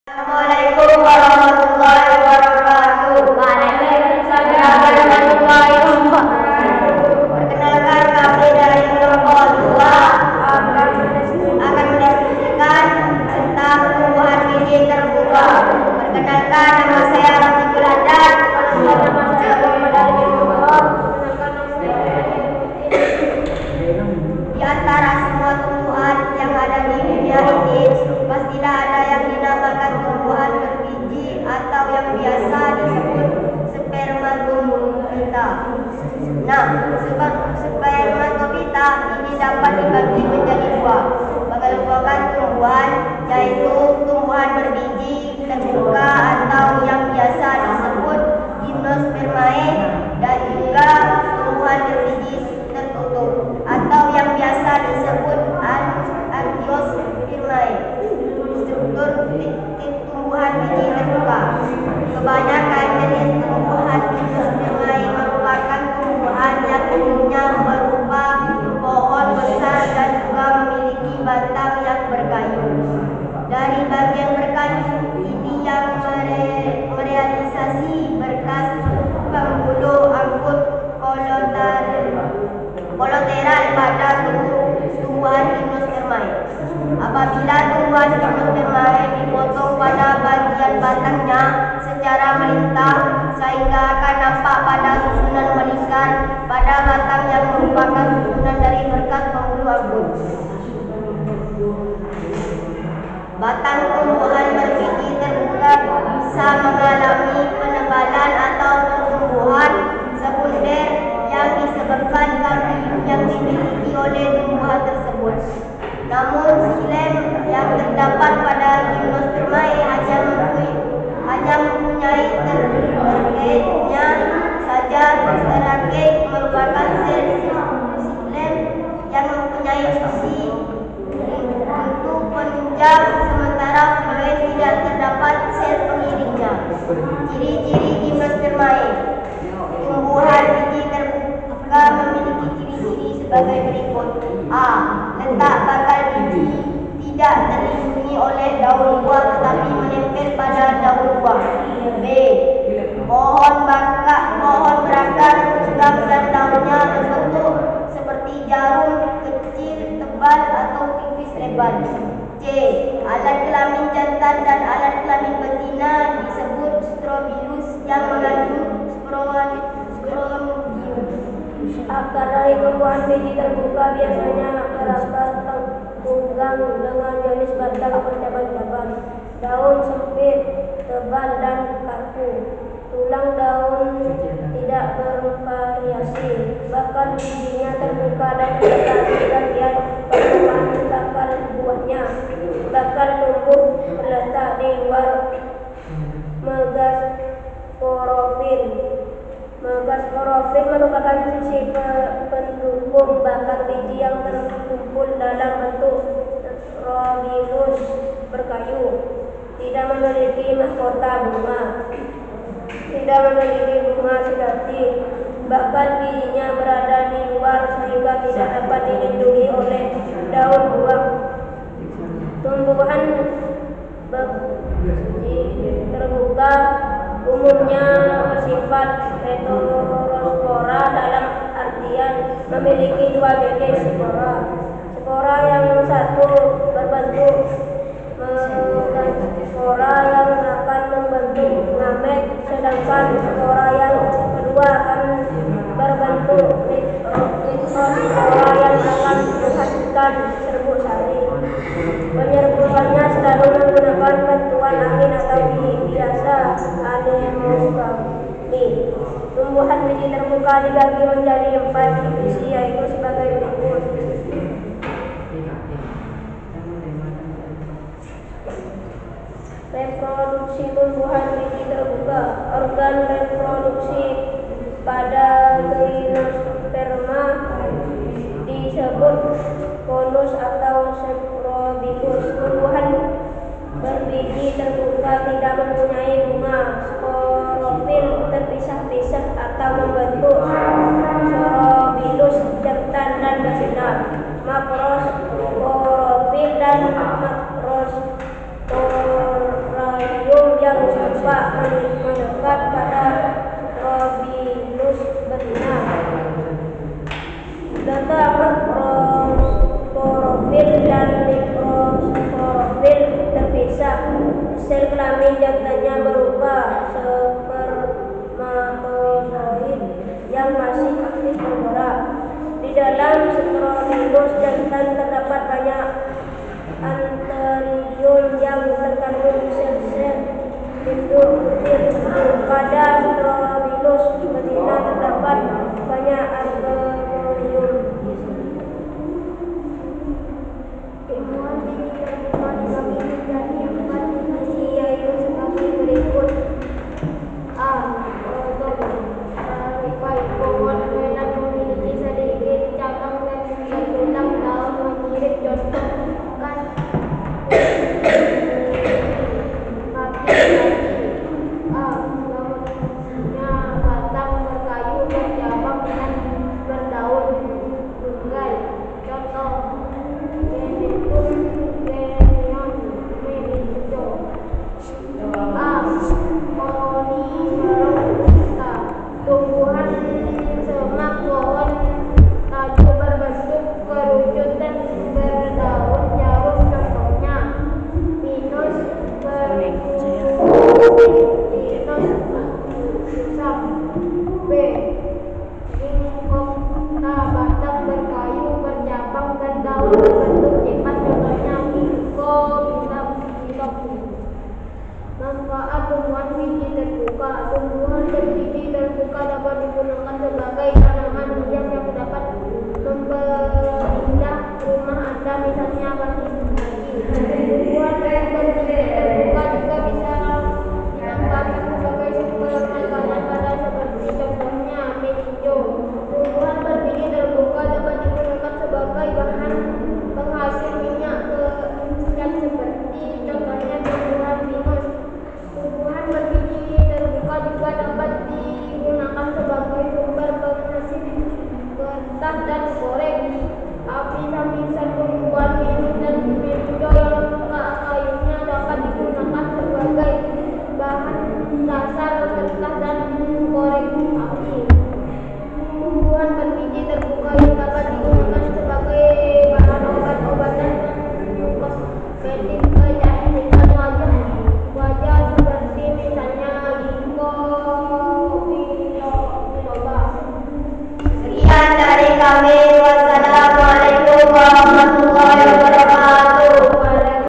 Assalamualaikum warahmatullahi wabarakatuh. Waalaikumsalam warahmatullahi wabarakatuh. Perkenalkan, kami dari kelompok 2 akan mendiskusikan tentang tumbuhan biji terbuka. Perkenalkan, nama saya Rafiqul Haddad. Di antara semua tumbuhan yang ada di dunia ini, pastilah ada yang dinamakan tumbuhan berbiji atau yang biasa disebut spermatopita. Nah, spermatopita ini dapat dibagi menjadi dua. Merupakan tumbuhan, yaitu tumbuhan berbiji terbuka atau yang biasa disebut gimnospermae, dan juga tumbuhan berbiji tertutup atau yang biasa disebut angiospermae. Struktur tumbuhan biji terbuka. Kebanyakan jenis tumbuhan gimnospermae merupakan tumbuhan yang umumnya berupa pohon besar dan juga memiliki batang yang berkayu. Dari bagian berkayu ini yang merealisasi berkas pembuluh angkut kolateral pada tumbuhan gimnospermae. Apabila tumbuhan gimnospermae dipotong pada bagian batangnya secara melintang sehingga akan nampak pada susunan melingkar pada batang yang merupakan susunan dari berkas pembuluh angkut. Batang tumbuhan berbiji terbuka bisa mengalami penebalan atau pertumbuhan sekunder yang disebabkan karbon yang dimiliki oleh tumbuhan tersebut. Namun xilem yang terdapat pada gimnospermae hanya mempunyai terkeknya saja. Terkek merupakan sel xilem yang mempunyai fungsi untuk penunjang, sementara xilem tidak terdapat sel pengiringnya. Ciri-ciri gimnospermae. Tumbuhan biji terbuka memiliki ciri-ciri sebagai berikut. A. Letak bakal biji tidak terlindungi oleh daun buah tetapi menempel pada daun buah. B. Pohon berakar tegak dan daunnya terbentuk seperti jarum kecil, tebal atau tipis lebar. C. Alat kelamin jantan dan alat kelamin betina disebut strobilus yang mengandung sporodium. Akar dari tumbuhan biji terbuka biasanya berakar tunggang dengan jenis batang bercabang-cabang, daun sempit, tebal dan kaku. Tulang daun tidak bervariasi, bakal bijinya terbuka dan terletak di bagian permukaan bakal buahnya. Bakal tumbuh terletak di luar megasporofil. Megasporofil merupakan sisi pendukung bakal biji yang terkumpul dalam bentuk strobilus berkayu. Tidak memiliki mahkota bunga. Tidak memiliki bunga sejati. Bakal bijinya berada di luar sehingga tidak dapat dilindungi oleh daun buah. Tumbuhan berbiji terbuka umumnya bersifat heterospora, dalam artian memiliki dua jenis spora. Spora yang satu berbentuk megaspora yang akan membentuk gamet, sedangkan spora yang kedua akan berbentuk mikrospora yang akan menghasilkan serbuk sari. Penyerbukannya selalu menggunakan bantuan angin atau biasa anemogami. Tumbuhan biji terbuka dibagi menjadi 4 divisi, yaitu sebagai berikut. Reproduksi tumbuhan biji terbuka. Organ reproduksi pada gimnosperma disebut konus atau strobilus. Tumbuhan berbiji terbuka tidak mempunyai bunga. Sporofil terpisah-pisah atau membentuk strobilus jantan dan betina. Makrosporofil dan makrosporofil Sel kelamin jantannya berupa spermatozoid yang masih aktif bergerak. Di dalam spermatozoid jantan terdapat banyak anterium yang terkandung sel-sel induk butir. Pada spermatozoid betina terdapat banyak anterium. Ilmuwan biji terbuka dibagi menjadi 4 divisi, yaitu sebagai berikut. A. Baik, pohon melon memiliki sedikit cabang dan berulang daun mengirit. Contoh kan bagi. A. Daunnya batang berkayu dan cabang dan berdaun tunggal. Contoh Genetium Genion Melido. A. Coniferosa, tumbuhan semak pohon kayu berbentuk kerucut dan berdaun jarum. Contohnya Pinus bersusam. B. Ginkgota, batang berkayu bercabang dan daun berbentuk cepat. Contohnya Ginkgo biloba. Manfaat tumbuhan biji terbuka. Tumbuhan berbiji terbuka dapat digunakan sebagai tanaman